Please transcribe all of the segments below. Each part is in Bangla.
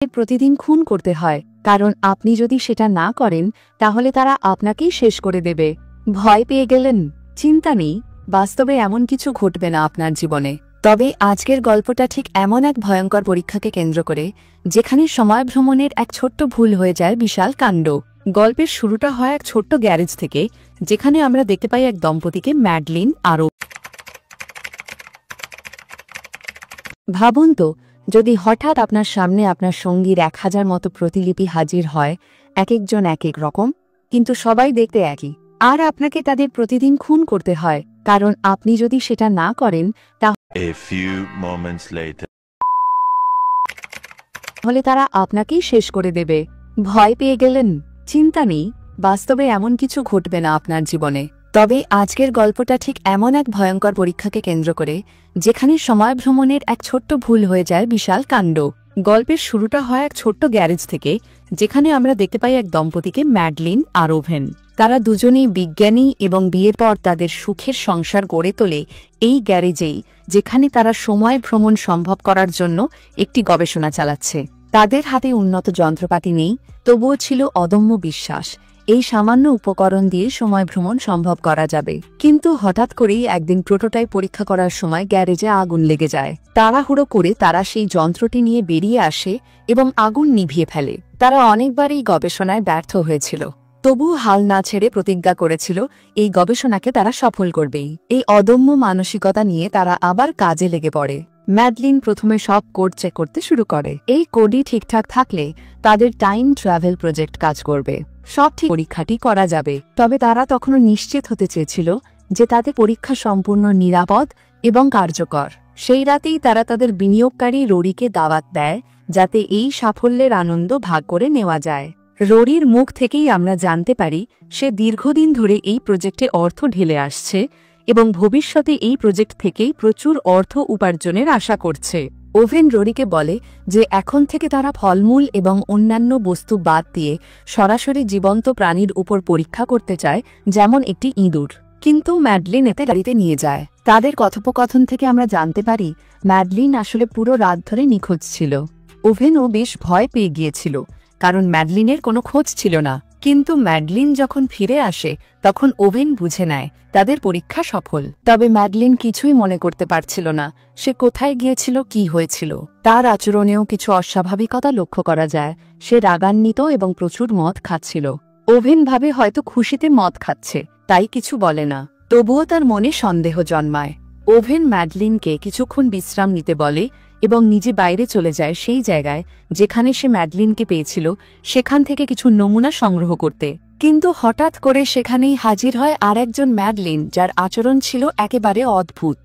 প্রতিদিন খুন করতে হয়, কারণ আপনি যদি সেটা না করেন তাহলে তারা আপনাকেই শেষ করে দেবে। ভয় পেয়ে গেলেন? চিন্তা নেই, বাস্তবে এমন কিছু ঘটবে না আপনার জীবনে। তবে আজকের গল্পটা ঠিক এমন এক ভয়ঙ্কর পরীক্ষাকে কেন্দ্র করে, যেখানে সময় ভ্রমণের এক ছোট্ট ভুল হয়ে যায় বিশাল কাণ্ড। গল্পের শুরুটা হয় এক ছোট্ট গ্যারেজ থেকে, যেখানে আমরা দেখতে পাই এক দম্পতিকে, ম্যাডলিন আর ভাবুন তো, যদি হঠাৎ আপনার সামনে আপনার সঙ্গীর 1000 মতো প্রতিলিপি হাজির হয়, এক একজন এক এক রকম, কিন্তু সবাই দেখতে একই, আর আপনাকে তাদের প্রতিদিন খুন করতে হয়, কারণ আপনি যদি সেটা না করেন তাহলে তারা আপনাকেই শেষ করে দেবে। ভয় পেয়ে গেলেন? চিন্তা নেই, বাস্তবে এমন কিছু ঘটবে না আপনার জীবনে। তবে আজকের গল্পটা ঠিক এমন এক ভয়ঙ্কর পরীক্ষাকে কেন্দ্র করে, যেখানে সময় ভ্রমণের এক ছোট্ট ভুল হয়ে যায় বিশাল কাণ্ড। গল্পের শুরুটা হয় এক ছোট্ট গ্যারেজ থেকে, যেখানে আমরা দেখতে পাই এক দম্পতিকে, ম্যাডলিন আর ওভেন। তারা দুজনেই বিজ্ঞানী এবং বিয়ের পর তাদের সুখের সংসার গড়ে তোলে এই গ্যারেজেই, যেখানে তারা সময় ভ্রমণ সম্ভব করার জন্য একটি গবেষণা চালাচ্ছে। তাদের হাতে উন্নত যন্ত্রপাতি নেই, তবুও ছিল অদম্য বিশ্বাস এই সামান্য উপকরণ দিয়ে সময় ভ্রমণ সম্ভব করা যাবে। কিন্তু হঠাৎ করেই একদিন প্রোটোটাইপ পরীক্ষা করার সময় গ্যারেজে আগুন লেগে যায়। তাড়াহুড়ো করে তারা সেই যন্ত্রটি নিয়ে বেরিয়ে আসে এবং আগুন নিভিয়ে ফেলে। তারা অনেকবার এই গবেষণায় ব্যর্থ হয়েছিল, তবুও হাল না ছেড়ে প্রতিজ্ঞা করেছিল এই গবেষণাকে তারা সফল করবেই। এই অদম্য মানসিকতা নিয়ে তারা আবার কাজে লেগে পড়ে। ম্যাডলিন প্রথমে সব কোড চেক করতে শুরু করে। এই কোডই ঠিকঠাক থাকলে তাদের টাইম ট্রাভেল প্রজেক্ট কাজ করবে, সব ঠিক পরীক্ষাটি করা যাবে। তবে তারা তখনও নিশ্চিত হতে চেয়েছিল যে তাদের পরীক্ষা সম্পূর্ণ নিরাপদ এবং কার্যকর। সেই রাতেই তারা তাদের বিনিয়োগকারী রোরিকে দাওয়াত দেয়, যাতে এই সাফল্যের আনন্দ ভাগ করে নেওয়া যায়। রোরির মুখ থেকেই আমরা জানতে পারি সে দীর্ঘদিন ধরে এই প্রজেক্টে অর্থ ঢেলে আসছে এবং ভবিষ্যতে এই প্রজেক্ট থেকেই প্রচুর অর্থ উপার্জনের আশা করছে। ওভেন রোরিকে বলে যে এখন থেকে তারা ফলমূল এবং অন্যান্য বস্তু বাদ দিয়ে সরাসরি জীবন্ত প্রাণীর উপর পরীক্ষা করতে চায়, যেমন একটি ইঁদুর। কিন্তু ম্যাডলিন এতে গাড়িতে নিয়ে যায়। তাদের কথোপকথন থেকে আমরা জানতে পারি ম্যাডলিন আসলে পুরো রাত ধরে নিখোঁজ ছিল। ওভেনও বেশ ভয় পেয়ে গিয়েছিল, কারণ ম্যাডলিনের কোনো খোঁজ ছিল না। কিন্তু ম্যাডলিন যখন ফিরে আসে তখন ওভেন বুঝে নেয় তাদের পরীক্ষা সফল। তবে ম্যাডলিন কিছুই মনে করতে পারছিল না সে কোথায় গিয়েছিল, কি হয়েছিল। তার আচরণেও কিছু অস্বাভাবিকতা লক্ষ্য করা যায়। সে রাগান্বিত এবং প্রচুর মদ খাচ্ছিল। ওভেন ভাবে হয়তো খুশিতে মদ খাচ্ছে, তাই কিছু বলে না। তবুও তার মনে সন্দেহ জন্মায়। ওভেন ম্যাডলিনকে কিছুক্ষণ বিশ্রাম নিতে বলে এবং নিজে বাইরে চলে যায় সেই জায়গায় যেখানে সে ম্যাডলিনকে পেয়েছিল, সেখান থেকে কিছু নমুনা সংগ্রহ করতে। কিন্তু হঠাৎ করে সেখানেই হাজির হয় আরেকজন ম্যাডলিন, যার আচরণ ছিল একেবারে অদ্ভুত।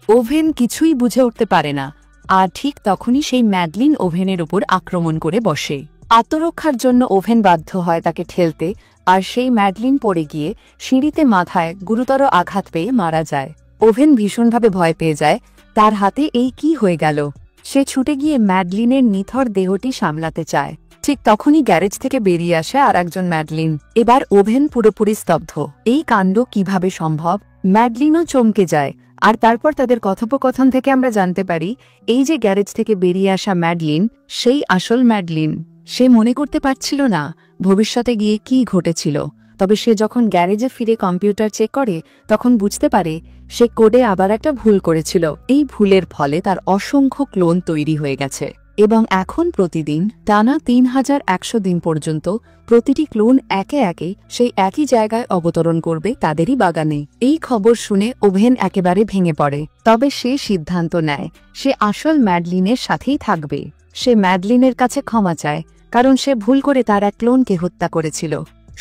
ওভেন কিছুই বুঝে উঠতে পারে না, আর ঠিক তখনই সেই ম্যাডলিন ওভেনের উপর আক্রমণ করে বসে। আত্মরক্ষার জন্য ওভেন বাধ্য হয় তাকে ঠেলতে, আর সেই ম্যাডলিন পড়ে গিয়ে সিঁড়িতে মাথায় গুরুতর আঘাত পেয়ে মারা যায়। ওভেন ভীষণভাবে ভয় পেয়ে যায়, তার হাতে এই কি হয়ে গেল। সে ছুটে গিয়ে ম্যাডলিনের নিথর দেহটি সামলাতে চায়। ঠিক তখনই গ্যারেজ থেকে বেরিয়ে আসে আর একজন ম্যাডলিন। এবার ওভেন পুরোপুরি স্তব্ধ। এই কাণ্ড কিভাবে সম্ভব? ম্যাডলিনও চমকে যায়। আর তারপর তাদের কথোপকথন থেকে আমরা জানতে পারি এই যে গ্যারেজ থেকে বেরিয়ে আসা ম্যাডলিন, সেই আসল ম্যাডলিন। সে মনে করতে পারছিল না ভবিষ্যতে গিয়ে কি ঘটেছিল। তবে সে যখন গ্যারেজে ফিরে কম্পিউটার চেক করে তখন বুঝতে পারে সে কোডে আবার একটা ভুল করেছিল। এই ভুলের ফলে তার অসংখ্য ক্লোন তৈরি হয়ে গেছে এবং এখন প্রতিদিন টানা 3100 দিন পর্যন্ত প্রতিটি ক্লোন একে একে সেই একই জায়গায় অবতরণ করবে তাদেরই বাগানে। এই খবর শুনে ওভেন একেবারে ভেঙে পড়ে। তবে সে সিদ্ধান্ত নেয় সে আসল ম্যাডলিনের সাথেই থাকবে। সে ম্যাডলিনের কাছে ক্ষমা চায়, কারণ সে ভুল করে তার এক ক্লোনকে হত্যা করেছিল।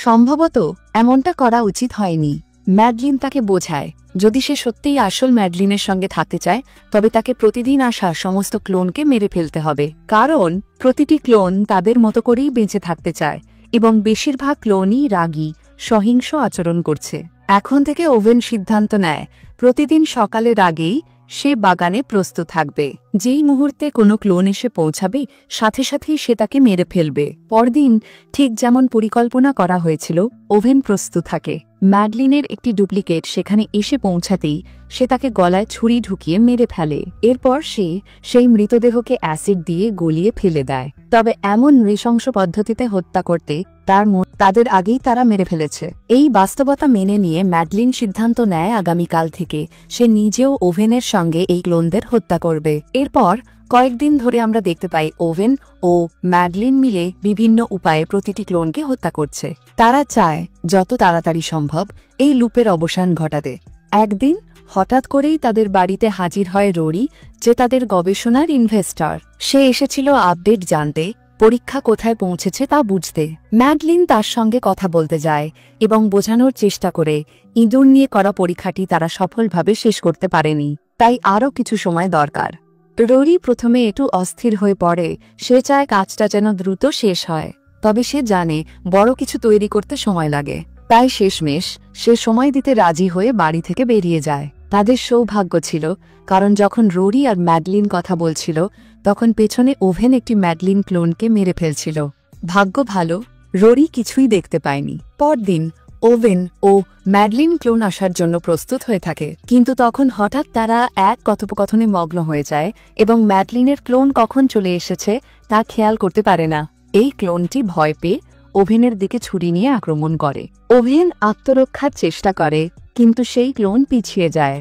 সম্ভবত এমনটা করা উচিত হয়নি। ম্যাডলিন তাকে বোঝায় যদি সে সত্যিই আসল ম্যাডলিনের সঙ্গে থাকতে চায় তবে তাকে প্রতিদিন আসা সমস্ত ক্লোনকে মেরে ফেলতে হবে, কারণ প্রতিটি ক্লোন তাদের মতো করেই বেঁচে থাকতে চায় এবং বেশিরভাগ ক্লোনই রাগী, সহিংস আচরণ করছে। এখন থেকে ওভেন সিদ্ধান্ত নেয় প্রতিদিন সকালের আগেই সে বাগানে প্রস্তুত থাকবে। যেই মুহূর্তে কোনো ক্লোন এসে পৌঁছাবে সাথে সাথেই সে তাকে মেরে ফেলবে। পরদিন ঠিক যেমন পরিকল্পনা করা হয়েছিল ওভেন প্রস্তুত থাকে। ম্যাডলিনের একটি ডুপ্লিকেট সেখানে এসে পৌঁছাতেই সে তাকে গলায় ছুরি ঢুকিয়ে মেরে ফেলে। এরপর সে সেই মৃতদেহকে অ্যাসিড দিয়ে গলিয়ে ফেলে দেয়। তবে এমন নৃশংস পদ্ধতিতে হত্যা করতে তাদের আগেই তারা মেরে ফেলেছে। এই বাস্তবতা মেনে নিয়ে ম্যাডলিন সিদ্ধান্ত নেয় আগামীকাল থেকে সে নিজেও ওভেনের সঙ্গে এই ক্লোনদের হত্যা করবে। এরপর কয়েকদিন ধরে আমরা দেখতে পাই ওভেন ও ম্যাডলিন মিলে বিভিন্ন উপায়ে প্রতিটি ক্লোনকে হত্যা করছে। তারা চায় যত তাড়াতাড়ি সম্ভব এই লুপের অবসান ঘটাতে। একদিন হঠাৎ করেই তাদের বাড়িতে হাজির হয় রোরি, যে তাদের গবেষণার ইনভেস্টর। সে এসেছিল আপডেট জানতে, পরীক্ষা কোথায় পৌঁছেছে তা বুঝতে। ম্যাডলিন তার সঙ্গে কথা বলতে যায় এবং বোঝানোর চেষ্টা করে ইঁদুর নিয়ে করা পরীক্ষাটি তারা সফলভাবে শেষ করতে পারেনি, তাই আরও কিছু সময় দরকার। রোরি প্রথমে একটু অস্থির হয়ে পড়ে। সে চায় কাজটা যেন দ্রুত শেষ হয়, তবে সে জানে বড় কিছু তৈরি করতে সময় লাগে। তাই শেষমেশ সে সময় দিতে রাজি হয়ে বাড়ি থেকে বেরিয়ে যায়। তাদের সৌভাগ্য ছিল, কারণ যখন রোরি আর ম্যাডলিন কথা বলছিল তখন পেছনে ওভেন একটি ম্যাডলিন ক্লোনকে মেরে ফেলছিল। ভাগ্য ভালো, রোরি কিছুই দেখতে পায়নি। পরদিন ওভেন ও ম্যাডলিন ক্লোন আসার জন্য প্রস্তুত হয়ে থাকে, কিন্তু তখন হঠাৎ তারা এক কথোপকথনে মগ্ন হয়ে যায় এবং ম্যাডলিনের ক্লোন কখন চলে এসেছে তা খেয়াল করতে পারে না। এই ক্লোনটি ভয় পেয়ে ওভেনের দিকে ছুরি নিয়ে আক্রমণ করে। ওভেন আত্মরক্ষার চেষ্টা করে, কিন্তু সেই ক্লোন পিছিয়ে যায়।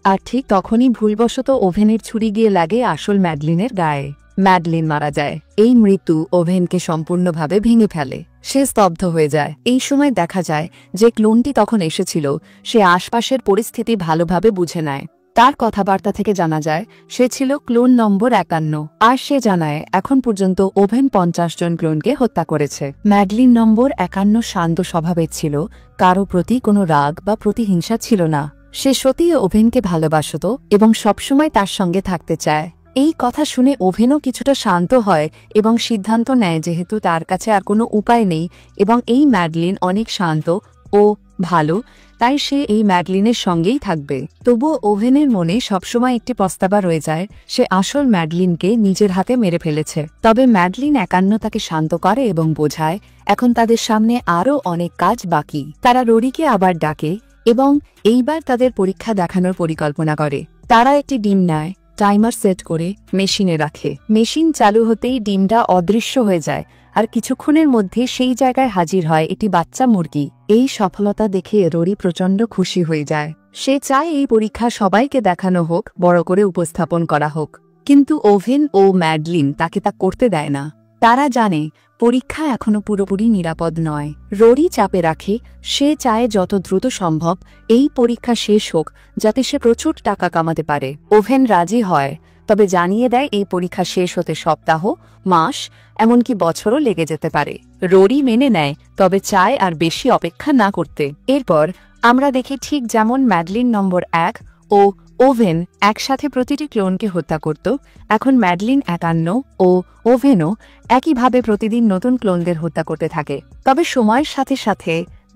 আর ঠিক তখনই ভুলবশত ওভেনের ছুরি গিয়ে লাগে আসল ম্যাডলিনের গায়ে। ম্যাডলিন মারা যায়। এই মৃত্যু ওভেনকে সম্পূর্ণভাবে ভেঙে ফেলে। সে স্তব্ধ হয়ে যায়। এই সময় দেখা যায় যে ক্লোনটি তখন এসেছিল সে আশপাশের পরিস্থিতি ভালোভাবে বুঝে নেয়। তার কথাবার্তা থেকে জানা যায় সে ছিল ক্লোন নম্বর 51, আর সে জানায় এখন পর্যন্ত ওভেন 50 জন ক্লোনকে হত্যা করেছে। ম্যাডলিন নম্বর 51 শান্ত স্বভাবের ছিল, কারো প্রতি কোনো রাগ বা প্রতিহিংসা ছিল না। সে সত্যিই ওভেনকে ভালোবাসত এবং সবসময় তার সঙ্গে থাকতে চায়। এই কথা শুনে ওভেনও কিছুটা শান্ত হয় এবং সিদ্ধান্ত নেয় যেহেতু তার কাছে আর কোনো উপায় নেই এবং এই ম্যাডলিন অনেক শান্ত ও ভালো, তাই সে এই ম্যাডলিনের সঙ্গেই থাকবে। তবুও ওভেনের মনে সবসময় একটি প্রস্তাবা রয়ে যায়, সে আসল ম্যাডলিনকে নিজের হাতে মেরে ফেলেছে। তবে ম্যাডলিন 51 তাকে শান্ত করে এবং বোঝায় এখন তাদের সামনে আরও অনেক কাজ বাকি। তারা রোরিকে আবার ডাকে এবং এইবার তাদের পরীক্ষা দেখানোর পরিকল্পনা করে। তারা একটি ডিম নেয়, টাইমার সেট করে মেশিনে রাখে। মেশিন চালু হতেই ডিমটা অদৃশ্য হয়ে যায় আর কিছুক্ষণের মধ্যে সেই জায়গায় হাজির হয় একটি বাচ্চা মুরগি। এই সফলতা দেখে রোরি প্রচণ্ড খুশি হয়ে যায়। সে চায় এই পরীক্ষা সবাইকে দেখানো হোক, বড় করে উপস্থাপন করা হোক, কিন্তু ওভেন ও ম্যাডলিন তাকে তা করতে দেয় না। তারা জানে পরীক্ষা এখনো পুরোপুরি নিরাপদ নয়। রোরি চাপে রাখে, সে চায় যত দ্রুত সম্ভব এই পরীক্ষা শেষ হোক যাতে সে প্রচুর টাকা কামাতে পারে। ওভেন রাজি হয়, তবে জানিয়ে দেয় এই পরীক্ষা শেষ হতে সপ্তাহ, মাস, এমনকি বছরও লেগে যেতে পারে। রোরি মেনে নেয়, তবে চায় আর বেশি অপেক্ষা না করতে। এরপর আমরা দেখি ঠিক যেমন ম্যাডলিন নম্বর 1 ও ওভেন একসাথে প্রতিটি ক্লোনকে হত্যা করত, এখন ম্যাডলিন 51 ও ওভেনও একইভাবে প্রতিদিন নতুন ক্লোনদের হত্যা করতে থাকে। তবে সময়ের সাথে সাথে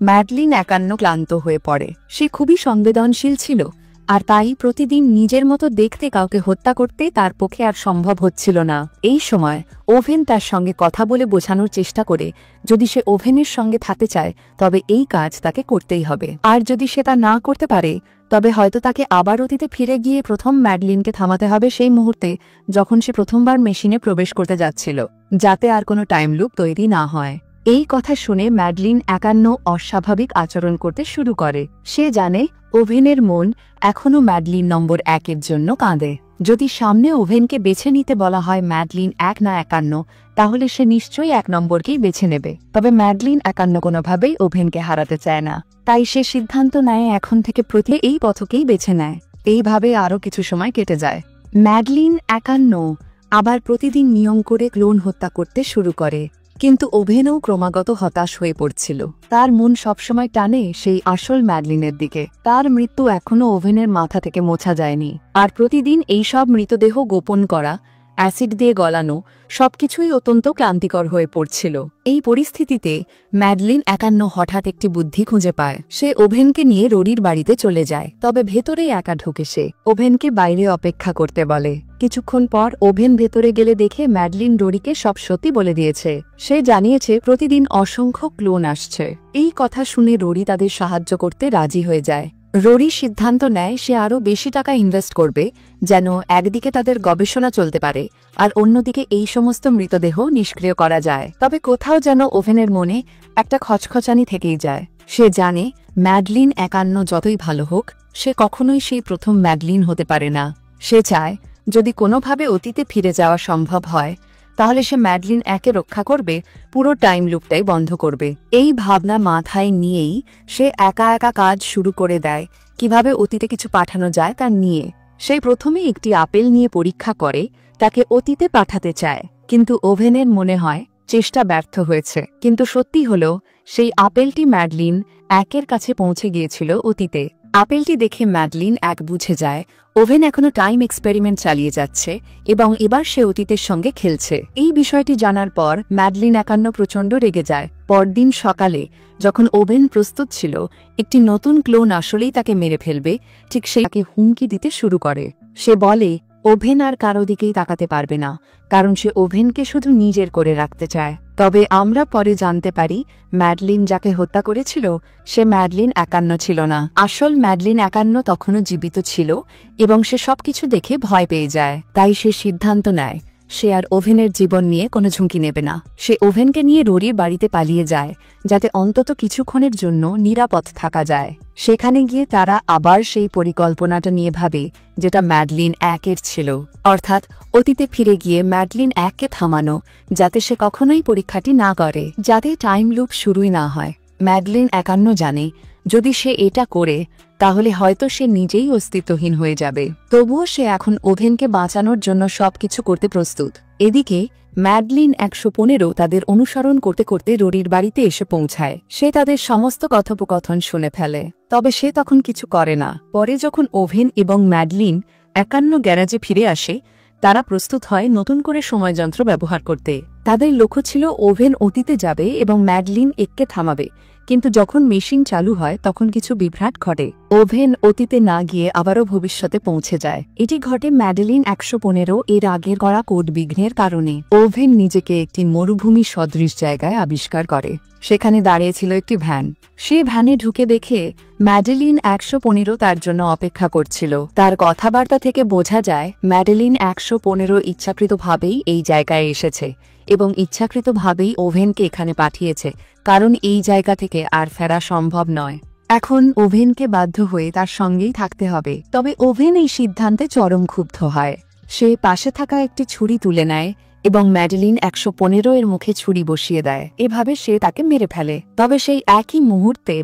ম্যাডলিন 51 ক্লান্ত হয়ে পড়ে। সে খুবই সংবেদনশীল ছিল, আর তাই প্রতিদিন নিজের মতো দেখতে কাউকে হত্যা করতে তার পক্ষে আর সম্ভব হচ্ছিল না। এই সময় ওভেন তার সঙ্গে কথা বলে বোঝানোর চেষ্টা করে যদি সে ওভেনের সঙ্গে থাকতে চায় তবে এই কাজ তাকে করতেই হবে, আর যদি সে তা না করতে পারে তবে হয়তো তাকে আবার অতীতে ফিরে গিয়ে প্রথম ম্যাডলিনকে থামাতে হবে সেই মুহূর্তে যখন সে প্রথমবার মেশিনে প্রবেশ করতে যাচ্ছিল, যাতে আর কোনো টাইম লুপ তৈরি না হয়। এই কথা শুনে ম্যাডলিন 51 অস্বাভাবিক আচরণ করতে শুরু করে। সে জানে ওভেনের মন এখনও ম্যাডলিন নম্বর 1 জন্য কাঁদে। যদি সামনে ওভেনকে বেছে নিতে বলা হয় ম্যাডলিন 1 না 51, তাহলে সে নিশ্চয়ই 1 নম্বরকেই বেছে নেবে। তবে ম্যাডলিন 51 কোনোভাবেই ওভেনকে হারাতে চায় না, তাই সে সিদ্ধান্ত নেয় এখন থেকে প্রতি এই পথকেই বেছে নেয়। এইভাবে আরও কিছু সময় কেটে যায়। ম্যাডলিন 51 আবার প্রতিদিন নিয়ম করে ক্লোন হত্যা করতে শুরু করে, কিন্তু ওভেনও ক্রমাগত হতাশ হয়ে পড়ছিল। তার মন সবসময় টানে সেই আসল ম্যাডলিনের দিকে। তার মৃত্যু এখনো ওভেনের মাথা থেকে মোছা যায়নি, আর প্রতিদিন এই সব মৃতদেহ গোপন করা অ্যাসিড দিয়ে গলানো, সবকিছুই অত্যন্ত ক্লান্তিকর হয়ে পড়ছিল। এই পরিস্থিতিতে ম্যাডলিন একান্ন হঠাৎ একটি বুদ্ধি খুঁজে পায়। সে ওভেনকে নিয়ে রোরির বাড়িতে চলে যায়, তবে ভেতরেই একা ঢুকে সে। ওভেনকে বাইরে অপেক্ষা করতে বলে। কিছুক্ষণ পর ওভেন ভেতরে গেলে দেখে ম্যাডলিন রোরিকে সব সত্যি বলে দিয়েছে। সে জানিয়েছে প্রতিদিন অসংখ্য ক্লোন আসছে। এই কথা শুনে রোরি তাদের সাহায্য করতে রাজি হয়ে যায়। রোরি সিদ্ধান্ত নেয় সে আরও বেশি টাকা ইনভেস্ট করবে, যেন একদিকে তাদের গবেষণা চলতে পারে আর অন্যদিকে এই সমস্ত মৃতদেহ নিষ্ক্রিয় করা যায়। তবে কোথাও যেন ওভেনের মনে একটা খচখচানি থেকেই যায়। সে জানে ম্যাডলিন একান্ন যতই ভালো হোক, সে কখনোই সেই প্রথম ম্যাডলিন হতে পারে না। সে চায় যদি কোনোভাবে অতীতে ফিরে যাওয়া সম্ভব হয়, তাহলে সে ম্যাডলিন একে রক্ষা করবে, পুরো টাইম লুপটাই বন্ধ করবে। এই ভাবনা মাথায় নিয়েই সে একা একা কাজ শুরু করে দেয়, কিভাবে অতীতে কিছু পাঠানো যায় তা নিয়ে। সে প্রথমে একটি আপেল নিয়ে পরীক্ষা করে, তাকে অতীতে পাঠাতে চায়, কিন্তু ওভেনের মনে হয় চেষ্টা ব্যর্থ হয়েছে। কিন্তু সত্যি হলো সেই আপেলটি ম্যাডলিন একের কাছে পৌঁছে গিয়েছিল অতীতে। আপেলটি দেখে ম্যাডলিন এক বুঝে যায় ওভেন এখনো টাইম এক্সপেরিমেন্ট চালিয়ে যাচ্ছে এবং এবার সে অতীতের সঙ্গে খেলছে। এই বিষয়টি জানার পর ম্যাডলিন একান্ন প্রচণ্ড রেগে যায়। পরদিন সকালে যখন ওভেন প্রস্তুত ছিল, একটি নতুন ক্লোন আসলেই তাকে মেরে ফেলবে, ঠিক তাকে হুমকি দিতে শুরু করে। সে বলে ওভেন আর কারো দিকেই তাকাতে পারবে না, কারণ সে ওভেনকে শুধু নিজের করে রাখতে চায়। তবে আমরা পরে জানতে পারি ম্যাডলিন যাকে হত্যা করেছিল সে ম্যাডলিন একান্ন ছিল না। আসল ম্যাডলিন একান্ন তখনও জীবিত ছিল এবং সে সবকিছু দেখে ভয় পেয়ে যায়। তাই সে সিদ্ধান্ত নেয় সে আর ওভেনের জীবন নিয়ে কোনো ঝুঁকি নেবে না। সে ওভেনকে নিয়ে রোরির বাড়িতে পালিয়ে যায়, যাতে অন্তত কিছুক্ষণের জন্য নিরাপদ থাকা যায়। সেখানে গিয়ে তারা আবার সেই পরিকল্পনাটা নিয়ে ভাবে যেটা ম্যাডলিন একের ছিল, অর্থাৎ অতীতে ফিরে গিয়ে ম্যাডলিন এককে থামানো, যাতে সে কখনোই পরীক্ষাটি না করে, যাতে টাইম লুপ শুরুই না হয়। ম্যাডলিন একান্ন জানে যদি সে এটা করে তাহলে হয়তো সে নিজেই অস্তিত্বহীন হয়ে যাবে। তবুও সে এখন ওভেনকে বাঁচানোর জন্য সবকিছু করতে প্রস্তুত। এদিকে ম্যাডলিন ১১৫ তাদের অনুসরণ করতে করতে রোরির বাড়িতে এসে পৌঁছায়। সে তাদের সমস্ত কথোপকথন শুনে ফেলে, তবে সে তখন কিছু করে না। পরে যখন ওভেন এবং ম্যাডলিন একান্ন গ্যারাজে ফিরে আসে, তারা প্রস্তুত হয় নতুন করে সময়যন্ত্র ব্যবহার করতে। তাদের লক্ষ্য ছিল ওভেন অতীতে যাবে এবং ম্যাডলিন এককে থামাবে, কিন্তু যখন মেশিন চালু হয় তখন কিছু বিভ্রাট ঘটে। ওভেন অতীতে না গিয়ে আবারও ভবিষ্যতে পৌঁছে যায়। এটি ঘটে ম্যাডলিন ১১৫ এর আগের করা কোড বিঘ্নের কারণে। ওভেন নিজেকে একটি মরুভূমি সদৃশ জায়গায় আবিষ্কার করে। সেখানে দাঁড়িয়েছিল একটি ভ্যান। সে ভ্যানে ঢুকে দেখে ম্যাডলিন ১১৫ তার জন্য অপেক্ষা করছিল। তার কথাবার্তা থেকে বোঝা যায় ম্যাডলিন ১১৫ ইচ্ছাকৃতভাবেই এই জায়গায় এসেছে এবং ইচ্ছাকৃতভাবেই ওভেনকে এখানে পাঠিয়েছে, কারণ এই জায়গা থেকে আর ফেরা সম্ভব নয়। এখন ওভেনকে বাধ্য হয়ে তার সঙ্গেই থাকতে হবে। তবে ওভেন এই সিদ্ধান্তে চরম ক্ষুব্ধ হয়। সে পাশে থাকা একটি ছুরি তুলে নেয় এবং ম্যাডলিন ১১৫ এর মুখে ছুরি বসিয়ে দেয়। এভাবে সে তাকে মেরে ফেলে। তবে সেই একই মুহূর্তে